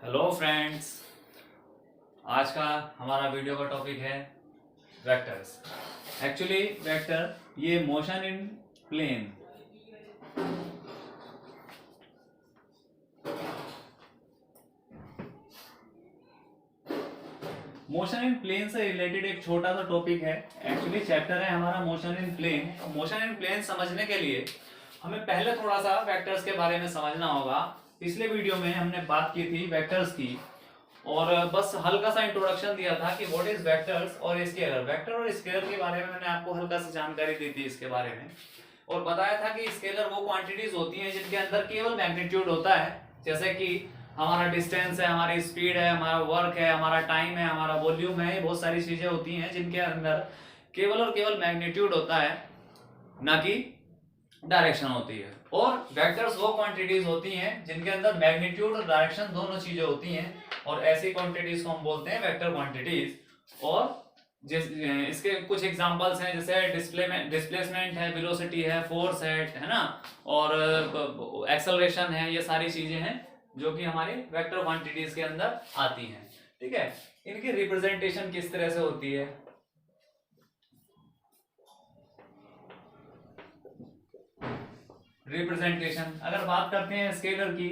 Hello friends, आज का हमारा वीडियो का टॉपिक है वेक्टर्स। एक्चुअली वेक्टर ये मोशन इन प्लेन से रिलेटेड एक छोटा सा टॉपिक है। एक्चुअली चैप्टर है हमारा motion in plane. Motion in plane समझने के लिए हमें पहले थोड़ा सा वेक्टर्स के बारे में समझना होगा। पिछले वीडियो में हमने बात की थी वेक्टर्स की और बस हल्का सा इंट्रोडक्शन दिया था कि व्हाट इज वेक्टर्स और स्केलर। वेक्टर और स्केलर के बारे में मैंने आपको हल्का सा जानकारी दी थी इसके बारे में, और बताया था कि स्केलर वो क्वांटिटीज होती हैं जिनके अंदर केवल मैग्नीट्यूड होता है, जैसे कि हमारा डिस्टेंस है, हमारी स्पीड है, हमारा वर्क है, हमारा टाइम है, हमारा वॉल्यूम है। बहुत सारी चीजें होती हैं जिनके अंदर केवल और केवल मैग्नीट्यूड होता है, ना कि डायरेक्शन होती है। और वेक्टर्स वो क्वांटिटीज होती हैं जिनके अंदर मैग्नीट्यूड और डायरेक्शन दोनों चीजें होती हैं, और ऐसी क्वांटिटीज को हम बोलते हैं वेक्टर क्वांटिटीज। और इसके कुछ एग्जांपल्स हैं, जैसे डिस्प्लेसमेंट है, वेलोसिटी है, फोर्स है ना, और एक्सेलरेशन है। ये सारी चीजें हैं जो कि हमारे वेक्टर क्वांटिटीज के अंदर आती हैं। ठीक है, इनकी रिप्रेजेंटेशन किस तरह से होती है? रिप्रेजेंटेशन अगर बात करते हैं स्केलर की,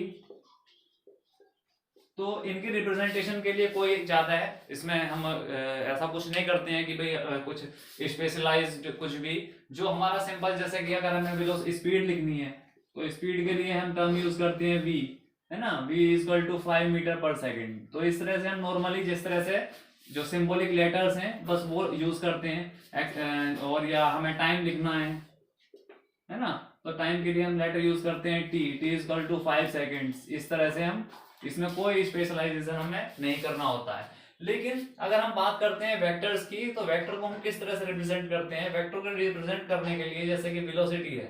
तो इनकी रिप्रेजेंटेशन के लिए कोई ज्यादा है इसमें हम ऐसा कुछ नहीं करते हैं कि भाई कुछ स्पेशलाइज्ड कुछ भी। जो हमारा सिंपल, जैसे कि अगर हमें वेलोसिटी स्पीड लिखनी है तो स्पीड के लिए हम टर्म यूज करते हैं v, है ना, v इक्वल टू 5 मीटर पर सेकेंड। तो इस तरह से हम नॉर्मली जिस तरह से जो सिंबॉलिक लेटर्स हैं बस वो यूज करते हैं। और या हमें टाइम लिखना है ना, तो टाइम के लिए हम लेटर यूज करते हैं t इक्वल टू 5 सेकेंड्स। इस तरह से हम, इसमें कोई स्पेशलाइजेशन हमें नहीं करना होता है। लेकिन अगर हम बात करते हैं वेक्टर्स की, तो वेक्टर को हम किस तरह से रिप्रेजेंट करते हैं? वेक्टर को रिप्रेजेंट करने के लिए, जैसे कि वेलोसिटी है,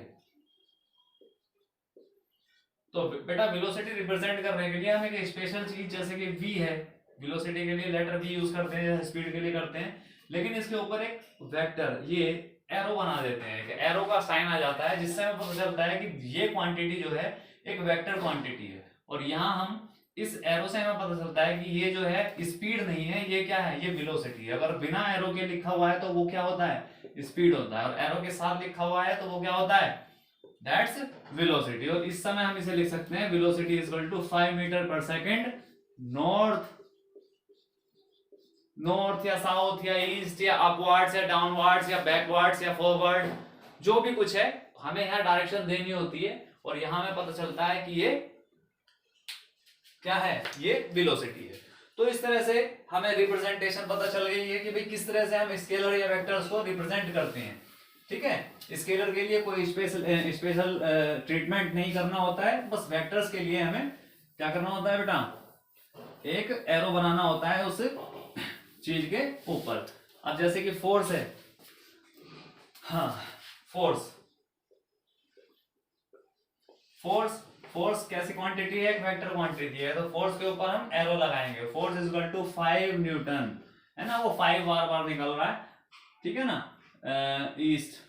तो बेटा वेलोसिटी रिप्रेजेंट करने के लिए हम एक स्पेशल चीज जैसे कि v है, वेलोसिटी के लिए लेटर v यूज करते हैं जैसे स्पीड के लिए करते हैं। लेकिन इसके ऊपर एक वेक्टर, ये एरो बना देते हैं, कि एरो का साइन आ जाता है, जिससे हमें पता चलता है कि ये क्वांटिटी जो है एक वेक्टर क्वांटिटी है। और यहाँ हम इस एरो से हमें पता चलता है कि ये जो है स्पीड नहीं है, ये क्या है, ये वेलोसिटी है। अगर बिना एरो के लिखा हुआ है तो वो क्या होता है, स्पीड होता है, और एरो के साथ लिखा हुआ है तो वो क्या होता है, दैट्स वेलोसिटी। और इस समय हम इसे लिख सकते हैं velocity is equal to 5 metre पर सेकेंड नॉर्थ या साउथ या ईस्ट या अपवर्ड्स या डाउनवर्ड्स या बैकवर्ड्स या फॉरवर्ड, जो भी कुछ है हमें यहाँ डायरेक्शन देनी होती है। और यहाँ हमें पता चलता है कि ये क्या है, ये वेलोसिटी है। तो इस तरह से हमें रिप्रेजेंटेशन पता चल गई है कि भाई किस तरह से हम स्केलर या वेक्टर्स को रिप्रेजेंट करते हैं। ठीक है, स्केलर के लिए कोई स्पेशल ट्रीटमेंट नहीं करना होता है, बस वेक्टर्स के लिए हमें क्या करना होता है बेटा, एक एरो बनाना होता है उस चीज के ऊपर। अब जैसे कि फोर्स है, हाँ, फोर्स फोर्स फोर्स कैसी क्वांटिटी है, एक वेक्टर क्वांटिटी है। तो फोर्स के ऊपर हम एरो लगाएंगे, force is equal to 5 newton, है ना, वो 5 बार बार निकल रहा है, ठीक है ना, ईस्ट,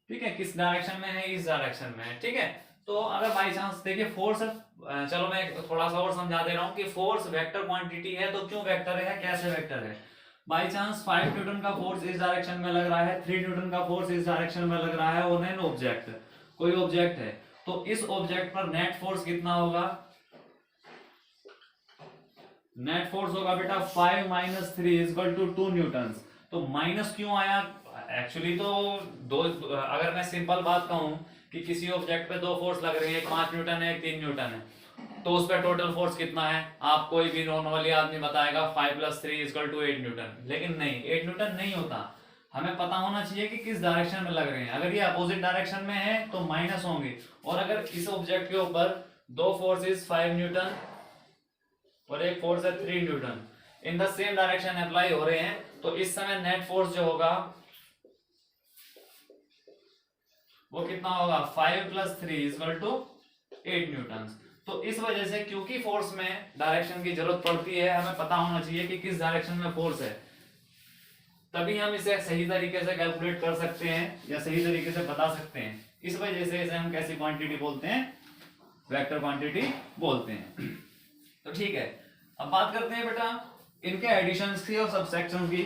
ठीक है, किस डायरेक्शन में है, इस डायरेक्शन में है। ठीक है, तो अगर बाई चांस देखिए फोर्स, चलो मैं थोड़ा सा और समझा दे रहा हूं कि फोर्स वेक्टर क्वांटिटी है, तो क्यों वेक्टर है, कैसे वेक्टर है? बाई चांस 5 न्यूटन का फोर्स इस डायरेक्शन में लग रहा है, 3 न्यूटन का फोर्स इस डायरेक्शन में लग रहा है ऑन एन ऑब्जेक्ट, कोई ऑब्जेक्ट है, तो इस ऑब्जेक्ट पर नेट फोर्स कितना होगा? नेट फोर्स होगा बेटा 5 माइनस 3 इक्वल टू 2 न्यूटन। तो माइनस क्यों आया? एक्चुअली तो दो, अगर मैं सिंपल बात कहूं कि किसी ऑब्जेक्ट पे दो फोर्स लग रही है, एक 5 न्यूटन है, एक 3 न्यूटन है, तो उस पर टोटल फोर्स कितना है? आप कोई भी नॉर्मली आदमी बताएगा 5 प्लस 3 इक्वल टू 8 न्यूटन। लेकिन नहीं, 8 न्यूटन नहीं होता, हमें पता होना चाहिए कि किस डायरेक्शन में लग रहे हैं। अगर ये अपोजिट डायरेक्शन में है तो माइनस होंगे, और अगर इस ऑब्जेक्ट के ऊपर दो फोर्सेस 5 न्यूटन और एक फोर्स है 3 Newton in the same direction apply हो रहे हैं, तो इस समय नेट फोर्स जो होगा वो कितना होगा? 5 प्लस 3 इक्वल टू 8 न्यूटन। तो इस वजह से, क्योंकि फोर्स में डायरेक्शन की जरूरत पड़ती है, हमें पता होना चाहिए कि किस डायरेक्शन में फोर्स है, तभी हम इसे सही तरीके से कैलकुलेट कर सकते हैं या सही तरीके से बता सकते हैं। इस वजह से इसे हम कैसी क्वांटिटी बोलते हैं? वेक्टर क्वांटिटी बोलते हैं। तो ठीक है, अब बात करते हैं बेटा इनके एडिशंस की और सबट्रैक्शंस की।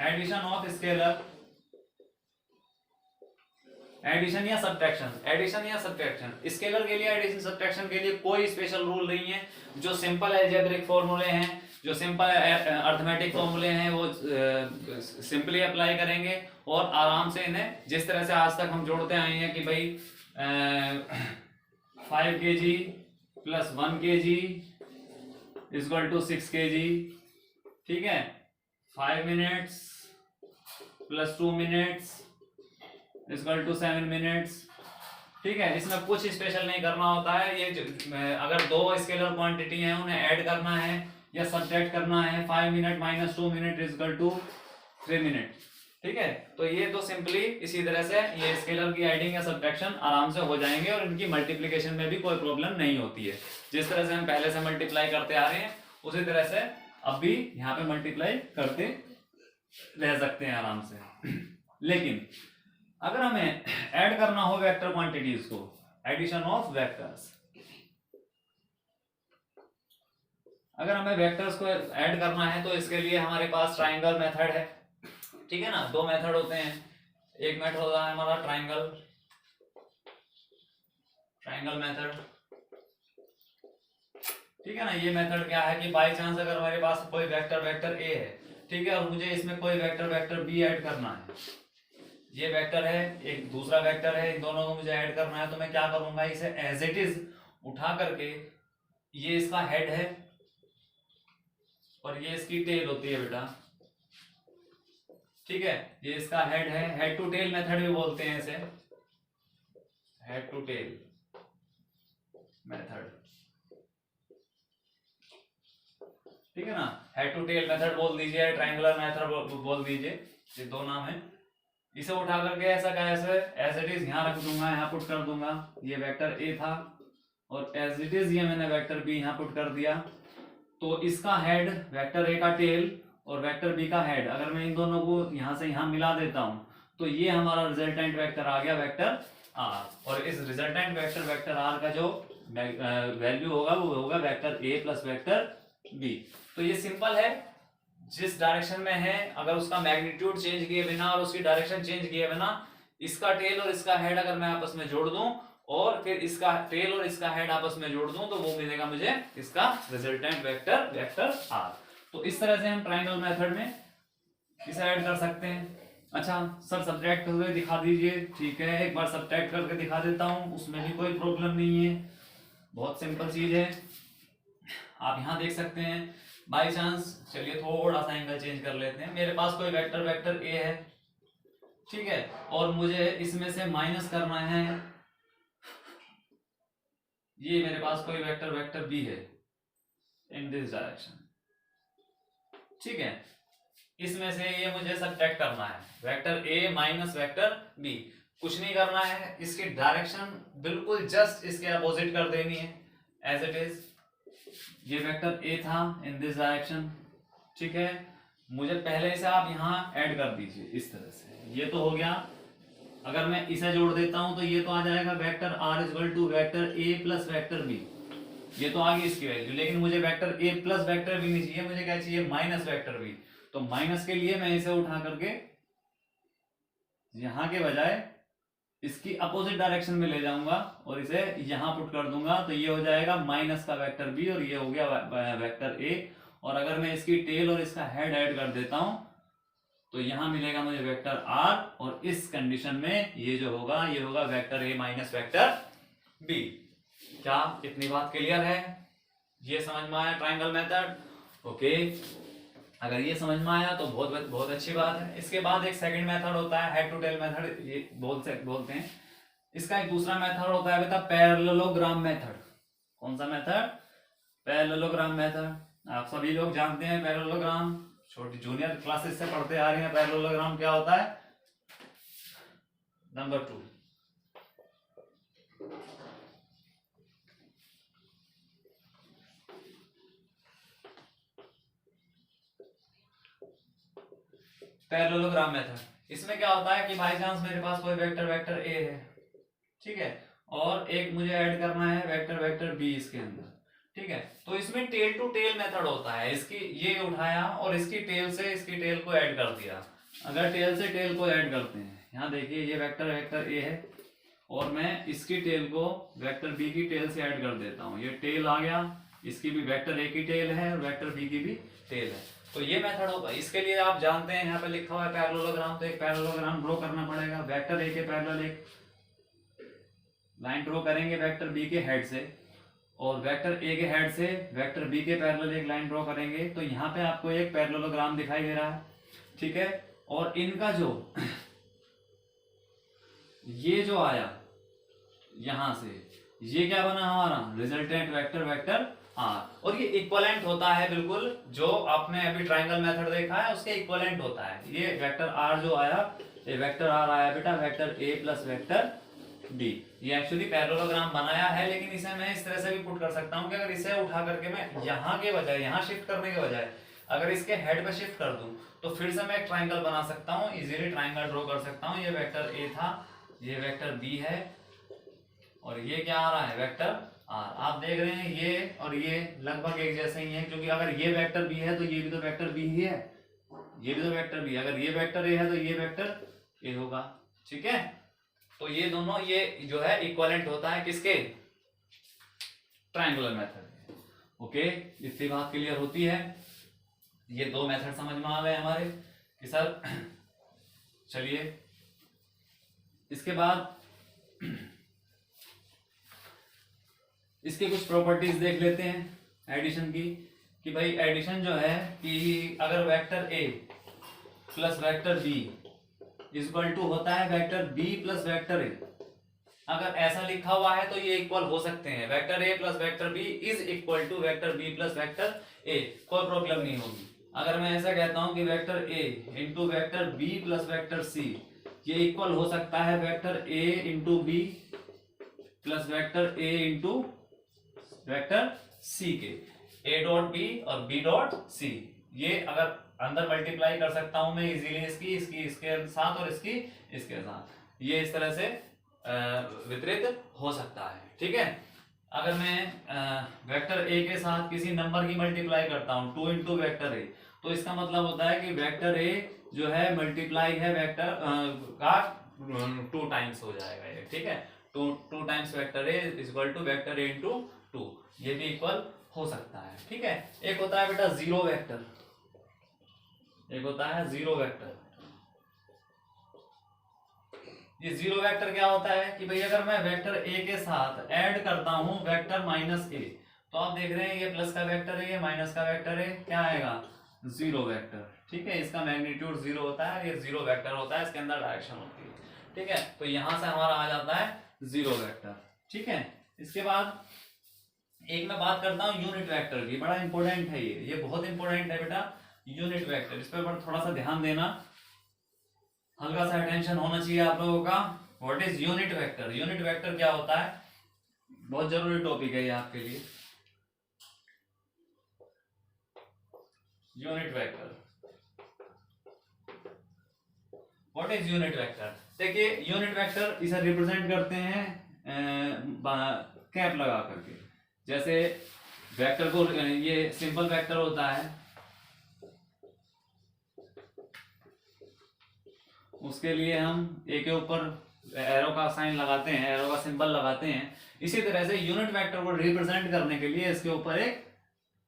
एडिशन ऑफ स्केलर, एडिशन या सब्ट्रैक्शन, एडिशन या सब्ट्रैक्शन। स्केलर के लिए एडिशन सब्ट्रैक्शन के लिए कोई स्पेशल रूल नहीं है। जो सिंपल अलजेब्रिक फॉर्मूले हैं, जो सिंपल अर्थमेटिक फॉर्मूले हैं वो सिंपली अप्लाई करेंगे और आराम से इन्हें जिस तरह से आज तक हम जोड़ते आए हैं कि भाई 5 kg plus 1 kg equal to 6 kg, ठीक है, 5 minutes plus 2 minutes equal to 7 minutes, ठीक है। इसमें कुछ स्पेशल नहीं करना होता है। ये अगर दो स्केलर क्वांटिटी हैं उन्हें ऐड करना है या सब्ट्रैक्ट करना है, 5 minute minus 2 minute equal to 3 minute, ठीक है। तो ये तो सिंपली इसी तरह से ये स्केलर की एडिंग या सब्ट्रैक्शन आराम से हो जाएंगे और इनकी मल्टीप्लिकेशन में भी कोई प्रॉब्लम नहीं होती है। जिस तरह से हम पहले से मल्टीप्लाई करते आ रहे हैं उसी तरह से अब भी यहाँ पे मल्टीप्लाई करते रह सकते हैं आराम से। लेकिन अगर हमें ऐड करना हो वेक्टर क्वांटिटीज को, एडिशन ऑफ वेक्टर्स, अगर हमें वेक्टर्स को ऐड करना है तो इसके लिए हमारे पास ट्राइंगल मेथड है, ठीक है ना। दो मेथड होते हैं, एक मेथड होता है हमारा ट्राइंगल मेथड, ठीक है ना। ये मेथड क्या है कि बाय चांस अगर हमारे पास कोई वेक्टर ए है, ठीक है, और मुझे इसमें कोई वेक्टर बी ऐड करना है, ये वेक्टर है एक दूसरा वेक्टर है, इन दोनों को मुझे ऐड करना है, तो मैं क्या करूंगा, इसे एज इट इज उठा करके, ये इसका हेड है और ये इसकी टेल होती है बेटा, ठीक है, ये इसका हेड है, हेड टू टेल मेथड भी बोलते हैं इसे, हेड टू टेल मेथड, ठीक है ना। हेड टू टेल मेथड बोल दीजिए, ट्रायंगुलर मेथड बोल दीजिए, ये दो नाम है। इसे उठा करके ऐसा कैसे एज इट इज यहाँ रख दूंगा, यहाँ पुट कर दूंगा, ये वेक्टर ए था और एज इट इज ये मैंने वेक्टर बी यहाँ पुट कर दिया। तो इसका हेड वेक्टर ए का टेल और वेक्टर बी का हेड, अगर मैं इन दोनों को यहाँ से यहाँ मिला देता हूँ तो ये हमारा रिजल्टेंट वेक्टर आ गया वेक्टर आर, और इस रिजल्टेंट वेक्टर आर का जो वैल्यू होगा वो होगा vector A plus vector B. तो ये सिंपल है, जिस डायरेक्शन में है अगर उसका मैग्नीट्यूड चेंज किए बिना और उसकी डायरेक्शन चेंज किए बिना इसका टेल और इसका हेड अगर मैं आपस में जोड़ दूं और फिर इसका टेल और इसका हेड आपस में जोड़ दूं तो वो मिलेगा मुझे इसका रिजल्टेंट वेक्टर आर। तो इस तरह से हम ट्रायंगल मेथड में इसे ऐड कर सकते हैं। अच्छा सर सब्ट्रैक्ट करके दिखा दीजिए, ठीक है, एक बार सब्ट्रैक्ट करके दिखा देता हूं, उसमें भी कोई प्रॉब्लम नहीं है, बहुत सिंपल चीज है। आप यहाँ देख सकते हैं बाई चांस, चलिए थोड़ा सा एंगल चेंज कर लेते हैं, मेरे पास कोई वेक्टर ए है, ठीक है, और मुझे इसमें से माइनस करना है, ये मेरे पास कोई वेक्टर बी है इन दिस डायरेक्शन, ठीक है, इसमें से ये मुझे सब्ट्रैक्ट करना है, vector A minus vector B, कुछ नहीं करना है, इसकी डायरेक्शन बिल्कुल जस्ट इसके अपोजिट कर देनी है एज इट इज। ये वेक्टर ए था इन दिस डायरेक्शन, ठीक है, मुझे पहले से आप यहाँ ऐड कर दीजिए इस तरह से, ये तो हो गया। अगर मैं इसे जोड़ देता हूं तो ये तो आ जाएगा vector R equal to vector A plus vector B, ये तो आ गई इसकी वैल्यू, लेकिन मुझे vector A plus vector B नहीं चाहिए, मुझे क्या चाहिए, माइनस वेक्टर बी। तो माइनस के लिए मैं इसे उठा करके यहाँ के बजाय इसकी अपोजिट डायरेक्शन में ले जाऊंगा और इसे यहां पुट कर दूंगा, तो ये हो जाएगा माइनस का वेक्टर बी और ये हो गया वेक्टर ए। और अगर मैं इसकी टेल और इसका हेड ऐड कर देता हूं तो यहां मिलेगा मुझे वेक्टर आर, और इस कंडीशन में ये जो होगा ये होगा vector A minus vector B. क्या इतनी बात क्लियर है? ये समझ में आया ट्रायंगल मेथड? ओके, अगर ये समझ में आया तो बहुत बहुत अच्छी बात है। इसके बाद एक सेकंड मेथड होता है हेड टू टेल मेथड, ये बोलते हैं। इसका एक दूसरा मेथड होता है बेटा पैरेललोग्राम मेथड। कौन सा मेथड? Parallelogram method. आप सभी लोग जानते हैं पैरेललोग्राम, छोटी जूनियर क्लासेस से पढ़ते आ रहे हैं पैरेललोग्राम क्या होता है। Number 2, parallelogram method. इसमें क्या होता है कि बाई चांस मेरे पास कोई वेक्टर ए है, ठीक है, और एक मुझे ऐड करना है वेक्टर बी इसके अंदर, ठीक है। तो इसमें टेल टू टेल मेथड होता है, इसकी ये उठाया और इसकी टेल से इसकी टेल को ऐड कर दिया। अगर टेल से टेल को ऐड करते हैं, यहाँ देखिए ये वेक्टर ए है और मैं इसकी टेल को वेक्टर बी की टेल से ऐड कर देता हूँ। ये टेल आ गया, इसकी भी वेक्टर ए की टेल है और वेक्टर बी की भी टेल है। तो ये मेथड होगा। इसके लिए आप जानते हैं यहाँ पे लिखा हुआ है पैरेललोग्राम, तो एक पैरेललोग्राम ड्रॉ करना पड़ेगा। वेक्टर ए के पैरेलल एक लाइन ड्रॉ करेंगे वेक्टर बी के हेड से, और वेक्टर ए के हेड से वेक्टर बी के पैरेलल एक लाइन ड्रॉ करेंगे। तो यहाँ पे आपको एक पैरेललोग्राम दिखाई दे रहा है, ठीक है। और इनका जो ये जो आया यहां से, ये क्या बना हमारा रिजल्टेंट वेक्टर आर, और ये इक्वलेंट होता है बिल्कुल जो आपने अभी ट्राइंगल मेथड देखा है उसके इक्वलेंट होता है। ये वेक्टर आर जो आया, ये वेक्टर आर आया बेटा vector A plus vector D. ये एक्चुअली पैरेललोग्राम बनाया है, लेकिन इसे मैं इस तरह से भी पुट कर सकता हूँ कि अगर इसे उठा करके मैं यहाँ के बजाय यहाँ शिफ्ट करने के बजाय अगर इसके हेड पे शिफ्ट कर दूं तो फिर से मैं एक ट्राइंगल बना सकता हूँ, इजीली ट्राइंगल ड्रॉ कर सकता हूँ। ये वेक्टर ए था, ये वेक्टर बी है, और ये क्या आ रहा है वेक्टर आर। आप देख रहे हैं ये और ये लगभग एक जैसे ही है, क्योंकि अगर ये वेक्टर बी है तो ये भी तो वेक्टर बी ही है, ये भी तो वेक्टर बी। अगर ये वेक्टर ए है तो ये वेक्टर ए होगा, ठीक है। तो ये दोनों ये जो है इक्विवेलेंट होता है किसके, ट्रायंगुलर मेथड। ओके, इतनी बात क्लियर होती है। ये दो मेथड समझ में आ गए हमारे कि सर चलिए इसके बाद इसके कुछ प्रॉपर्टीज देख लेते हैं एडिशन की, कि भाई एडिशन जो है कि अगर vector A plus vector B equal to होता है vector B plus vector A, अगर ऐसा लिखा हुआ है तो ये इक्वल हो सकते हैं। Vector A plus vector B is equal to vector B plus vector A, कोई प्रॉब्लम नहीं होगी। अगर मैं ऐसा कहता हूं कि vector A into vector B plus vector C, ये इक्वल हो सकता है vector A into B plus vector A into vector C के, ए डॉट बी और बी डॉट सी। ये अगर अंदर मल्टीप्लाई कर सकता हूं मैं इजीली, इसकी इसके साथ और इसकी इसके साथ, ये इस तरह से वितरित हो सकता है, ठीक है। अगर मैं वेक्टर ए के साथ किसी नंबर की मल्टीप्लाई करता हूं 2 इंटू वेक्टर ए, तो इसका मतलब होता है कि वेक्टर ए जो है मल्टीप्लाई है वेक्टर का 2 टाइम्स हो जाएगा ये, ठीक है। 2 times vector A equal to vector A into 2, ये भी इक्वल हो सकता है, ठीक है। एक होता है बेटा जीरो वेक्टर, एक होता है जीरो वेक्टर। ये जीरो वेक्टर क्या होता है कि भाई अगर मैं वेक्टर ए के साथ ऐड करता हूं वेक्टर माइनस ए, तो आप देख रहे हैं ये प्लस का वेक्टर है, ये माइनस का वेक्टर है, क्या आएगा जीरो वेक्टर, ठीक है। इसका मैग्नीट्यूड जीरो होता है, ये जीरो वेक्टर होता है, इसके अंदर डायरेक्शन होती है, ठीक है। तो यहां से हमारा आ जाता है जीरो वेक्टर, ठीक है। इसके बाद एक मैं बात करता हूं यूनिट वेक्टर की, बड़ा इंपॉर्टेंट है ये बहुत इंपॉर्टेंट है बेटा यूनिट वेक्टर। इस पर थोड़ा सा ध्यान देना, हल्का सा अटेंशन होना चाहिए आप लोगों का। What is unit vector, unit vector क्या होता है, बहुत जरूरी टॉपिक है ये आपके लिए। Unit vector, what is unit vector. देखिए यूनिट वेक्टर इसे रिप्रेजेंट करते हैं कैप लगा करके। जैसे वेक्टर को, ये सिंपल वेक्टर होता है, उसके लिए हम ए के ऊपर एरो का साइन लगाते हैं, एरो का सिंबल लगाते हैं। इसी तरह से यूनिट वेक्टर को रिप्रेजेंट करने के लिए इसके ऊपर एक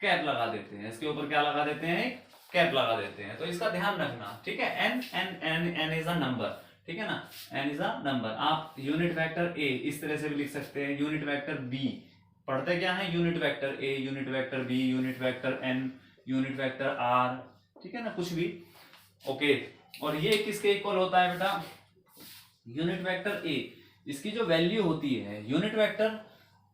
कैप लगा देते हैं, इसके ऊपर क्या लगा देते हैं, एक कैप लगा देते हैं। तो इसका ध्यान रखना, ठीक है। N N N N is a number, ठीक है ना, एन इज अ नंबर। आप यूनिट वेक्टर ए इस तरह से भी लिख सकते हैं, यूनिट वेक्टर बी, पढ़ते क्या है unit vector A, unit vector B, unit vector N, unit vector R, ठीक है ना, कुछ भी। ओके, और ये किसके इक्वल होता है बेटा, यूनिट वेक्टर ए, इसकी जो वैल्यू होती है यूनिट वेक्टर,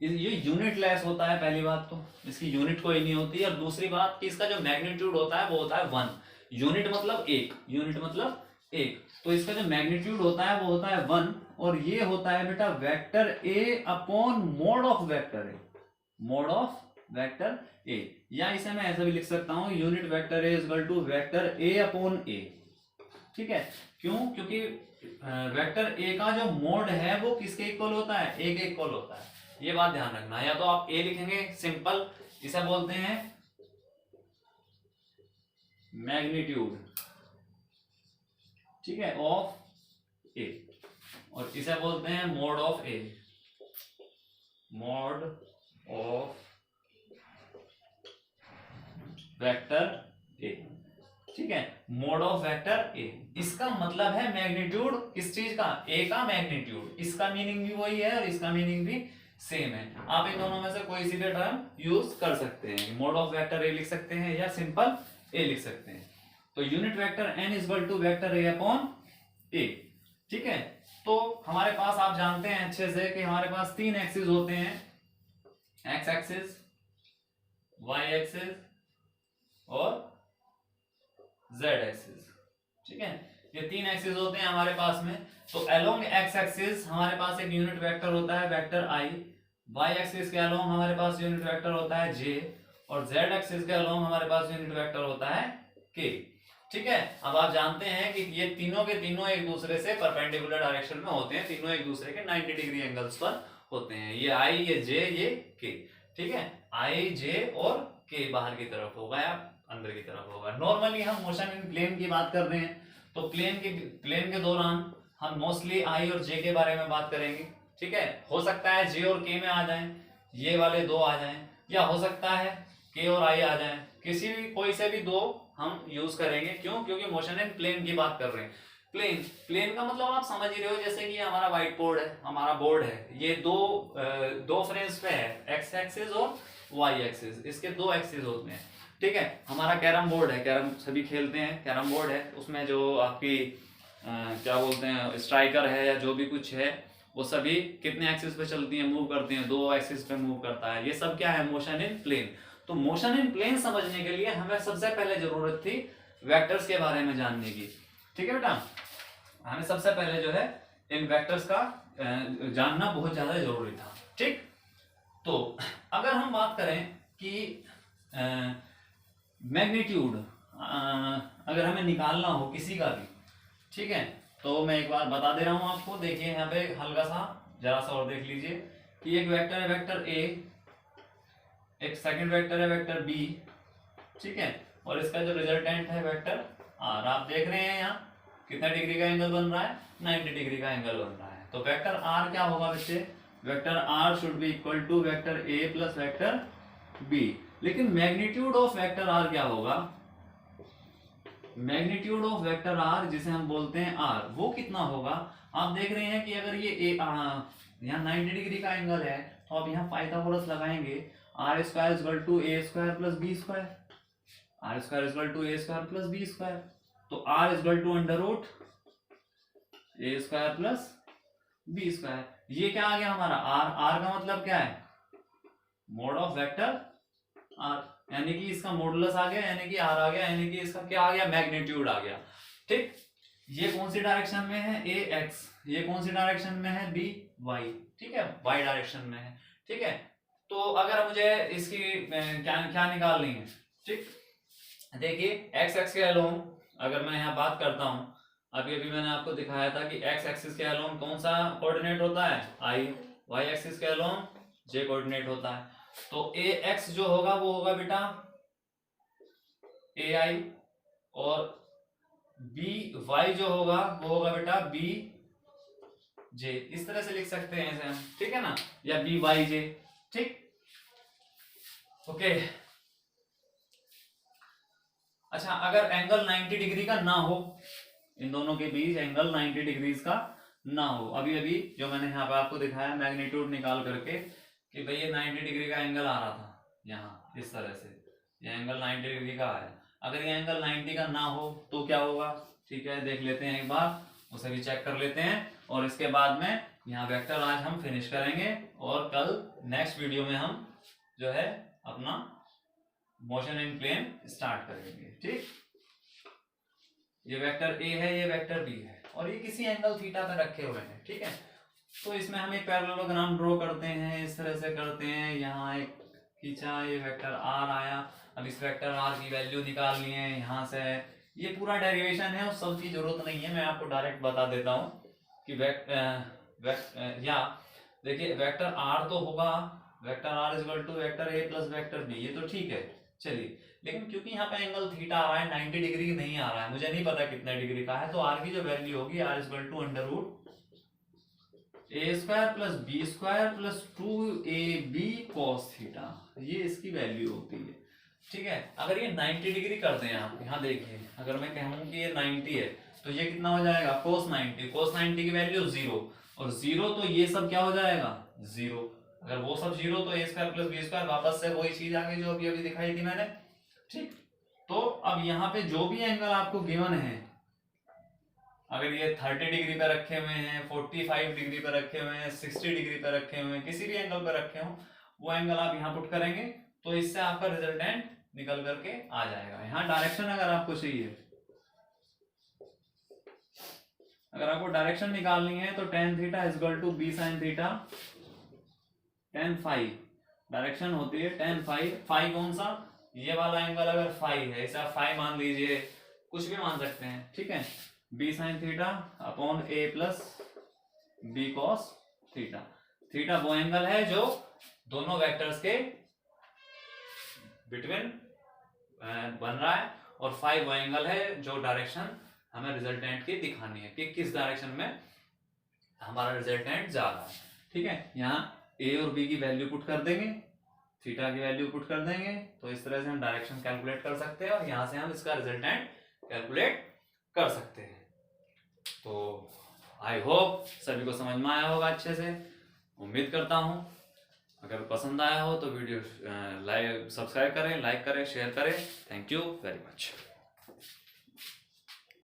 ये यूनिट लेस होता है। पहली बात तो इसकी यूनिट कोई नहीं होती, और दूसरी बात कि इसका जो मैग्नीट्यूड होता है वो होता है 1। यूनिट मतलब एक, यूनिट मतलब एक, तो इसका जो मैग्नीट्यूड होता है वो होता है 1, और ये होता है बेटा vector A upon mod of vector A, mod of vector A. या इसे मैं ऐसा भी लिख सकता हूं unit vector A equal to vector A upon A, ठीक है, क्यों? क्योंकि वेक्टर ए का जो मोड है वो किसके इक्वल होता है? ए के इक्वल होता है। ये बात ध्यान रखना। या तो आप ए लिखेंगे सिंपल, इसे बोलते हैं मैग्नीट्यूड, ठीक है, ऑफ ए, और इसे बोलते हैं mode of A, mod of vector ए, ठीक है, मोड ऑफ वेक्टर ए। इसका मतलब है मैग्नीट्यूड किस चीज का? ए का मैग्नीट्यूड। इसका मीनिंग भी वही है और इसका मीनिंग भी सेम है। आप इन दोनों में से कोई सी भी टर्म यूज कर सकते हैं। मोड ऑफ वेक्टर ए लिख सकते हैं या सिंपल ए लिख सकते हैं। तो unit vector n is equal to vector A upon A, ठीक है। तो हमारे पास आप जानते हैं अच्छे से कि हमारे पास तीन एक्सिस होते हैं, एक्स एक्सिस, वाई एक्सिस और जेड एक्सिस, ठीक है। ये तीन एक्सिस होते हैं हमारे पास में। तो अलोंग एक्स एक्सिस हमारे पास एक यूनिट वेक्टर होता है वेक्टर आई, वाई एक्सिस के अलोंग हमारे पास यूनिट वेक्टर होता है जे, और जेड एक्सिस के अलोंग हमारे पास यूनिट वेक्टर होता है के, ठीक है। अब आप जानते हैं कि ये तीनों के तीनों एक दूसरे से परपेंडिकुलर डायरेक्शन में होते हैं, तीनों एक दूसरे के 90 डिग्री एंगल्स पर होते हैं। ये आई, ये जे, ये के, ठीक है। आई, जे और के बाहर की तरफ होगा या अंदर की तरफ होगा। नॉर्मली हम मोशन इन प्लेन की बात कर रहे हैं, तो प्लेन के दौरान हम मोस्टली आई और जे के बारे में बात करेंगे, ठीक है। हो सकता है जे और के में आ जाएं, ये वाले दो आ जाएं, या हो सकता है के और आई आ जाएं, किसी भी कोई से भी दो हम यूज करेंगे। क्यों? क्योंकि मोशन इन प्लेन की बात कर रहे हैं। प्लेन का मतलब आप समझ ही रहे हो, जैसे कि हमारा व्हाइट बोर्ड है, हमारा बोर्ड है, ये दो फ्रेम्स पे है, एक्स एक्सिस और वाई एक्सिस, इसके दो एक्सिस होते हैं, ठीक है। हमारा कैरम बोर्ड है, कैरम सभी खेलते हैं, कैरम बोर्ड है, उसमें जो आपकी क्या बोलते हैं स्ट्राइकर है या जो भी कुछ है, वो सभी कितने एक्सिस पे चलती हैं, मूव करती हैं, दो एक्सिस पे मूव करता है। ये सब क्या है? Motion in plane. तो मोशन इन प्लेन समझने के लिए हमें सबसे पहले जरूरत थी वेक्टर्स के बारे में जानने की, ठीक है बेटा। हमें सबसे पहले जो है इन वेक्टर्स का जानना बहुत ज्यादा जरूरी था, ठीक। तो अगर हम बात करें कि मैग्नीट्यूड अगर हमें निकालना हो किसी का भी, ठीक है, तो मैं एक बार बता दे रहा हूं आपको। देखिए यहाँ पे हल्का सा जरा सा और देख लीजिए कि एक वेक्टर है वेक्टर ए, एक सेकंड वेक्टर है वेक्टर बी, ठीक है, और इसका जो रिजल्टेंट है वेक्टर आर। आप देख रहे हैं यहाँ कितना डिग्री का एंगल बन रहा है? 90 डिग्री का एंगल बन रहा है। तो वेक्टर आर क्या होगा बच्चे? Vector R should be equal to vector A plus vector B. लेकिन मैग्नीट्यूड ऑफ वेक्टर आर क्या होगा? मैग्नीट्यूड ऑफ वेक्टर आर जिसे हम बोलते हैं आर, वो कितना होगा? आप देख रहे हैं कि अगर ये यहाँ 90 डिग्री का एंगल है, तो अब यहाँ पाइथागोरस लगाएंगे, R square is equal to A square plus B square, R square is equal to A square plus B square. तो R is equal to under root A square plus B square. ये क्या आ गया हमारा? Are. Are का मतलब क्या है? Mode of vector are, यानी कि इसका मॉडुलस आ गया, यानी कि आर आ गया, यानी कि इसका क्या आ गया? मैग्नीट्यूड आ गया, ठीक। ये कौन सी डायरेक्शन में है? ए एक्स। ये कौन सी डायरेक्शन में है? बी वाई, ठीक है, वाई डायरेक्शन में है, ठीक है। तो अगर मुझे इसकी क्या निकालनी है, ठीक, देखिए एक्स एक्स के अलोंग अगर मैं यहाँ बात करता हूँ, अभी अभी मैंने आपको दिखाया था कि एक्स एक्सिस के अलोंग कौन सा कोऑर्डिनेट होता है? आई। वाई एक्सिस के अलोंग जे कोऑर्डिनेट होता है। तो ए एक्स जो होगा वो होगा बेटा ए आई, और बी वाई जो होगा वो होगा बेटा बी जे। इस तरह से लिख सकते हैं इसे हम, ठीक है ना, या बी वाई जे, ठीक, ओके। अच्छा, अगर एंगल 90 डिग्री का ना हो, इन दोनों के बीच एंगल 90 डिग्री का ना हो, अभी अभी जो मैंने यहाँ पे आपको दिखाया मैग्नीट्यूड निकाल करके कि भाई ये 90 डिग्री का एंगल आ रहा था यहाँ इस तरह से, ये एंगल 90 डिग्री का है। अगर ये एंगल 90 का ना हो तो क्या होगा? ठीक है, देख लेते हैं एक बार, उसे भी चेक कर लेते हैं, और इसके बाद में यहाँ वेक्टर आज हम फिनिश करेंगे, और कल नेक्स्ट वीडियो में हम जो है अपना मोशन इन प्लेन स्टार्ट करेंगे, ठीक। ये वेक्टर ए है, ये वेक्टर बी है, और ये किसी एंगल थीटा पे रखे हुए हैं, ठीक है। तो इसमें हम एक पैरेललोग्राम ड्रॉ करते हैं, इस तरह से करते हैं। यहाँ एक खींचा, ये वेक्टर आर आया। अब इस वेक्टर आर की वैल्यू निकालनी है, यहाँ से ये पूरा डेरिवेशन है, उस सब की जरूरत नहीं है, मैं आपको डायरेक्ट बता देता हूँ कि या देखिए वेक्टर आर तो होगा, vector R is equal to vector A plus vector B, ये तो ठीक है। चलिए, लेकिन क्योंकि यहाँ पे एंगल थीटा आ रहा है 90 डिग्री नहीं आ रहा है, मुझे नहीं पता कितने डिग्री का है, तो आर की जो वैल्यू होगी R is equal to under root A square plus B square plus 2ab cos theta, ये इसकी वैल्यू होती है। ठीक है, अगर ये 90 डिग्री कर दें आप, यहाँ देखिए अगर मैं कहूँ कि ये 90 है तो ये कितना हो जाएगा cos 90 की वैल्यू 0, और 0 तो ये सब क्या हो जाएगा 0, अगर वो सब 0 तो ए स्क्वायर प्लस बी स्क्वायर वापस से वही चीज आ गई जो अभी अभी दिखाई थी मैंने। ठीक, तो अब यहाँ पे जो भी एंगल आपको गिवन है, अगर ये 30 डिग्री पे रखे हुए हैं, 45 डिग्री पे रखे हुए हैं, 60 डिग्री पे रखे हुए हैं, किसी भी एंगल पे रखे हो, वो एंगल आप यहाँ पुट करेंगे तो इससे आपका रिजल्टेंट निकल करके आ जाएगा। यहाँ डायरेक्शन अगर आपको चाहिए, अगर आपको डायरेक्शन निकालनी है तो tan theta is equal to b sin theta tan phi, direction होती है tan फाई। फाई कौन सा, ये वाला एंगल अगर फाई है, इसे आप फाई मान लीजिए, कुछ भी मान सकते हैं। ठीक है, b sin theta upon a plus b cos theta. Theta वो एंगल है जो दोनों वेक्टर्स के बिटवीन बन रहा है, और फाई वो एंगल है जो डायरेक्शन हमें रिजल्टेंट की दिखानी है कि किस डायरेक्शन में हमारा रिजल्टेंट जा रहा है। ठीक है, यहाँ a और b की वैल्यू पुट कर देंगे, थीटा की वैल्यू पुट कर देंगे, तो इस तरह से हम डायरेक्शन कैलकुलेट कर सकते हैं और यहाँ से हम इसका रिजल्टेंट कैलकुलेट कर सकते हैं। तो आई होप सभी को समझ में आया होगा अच्छे से, उम्मीद करता हूँ। अगर पसंद आया हो तो वीडियो सब्सक्राइब करें, लाइक करें, शेयर करें। Thank you very much.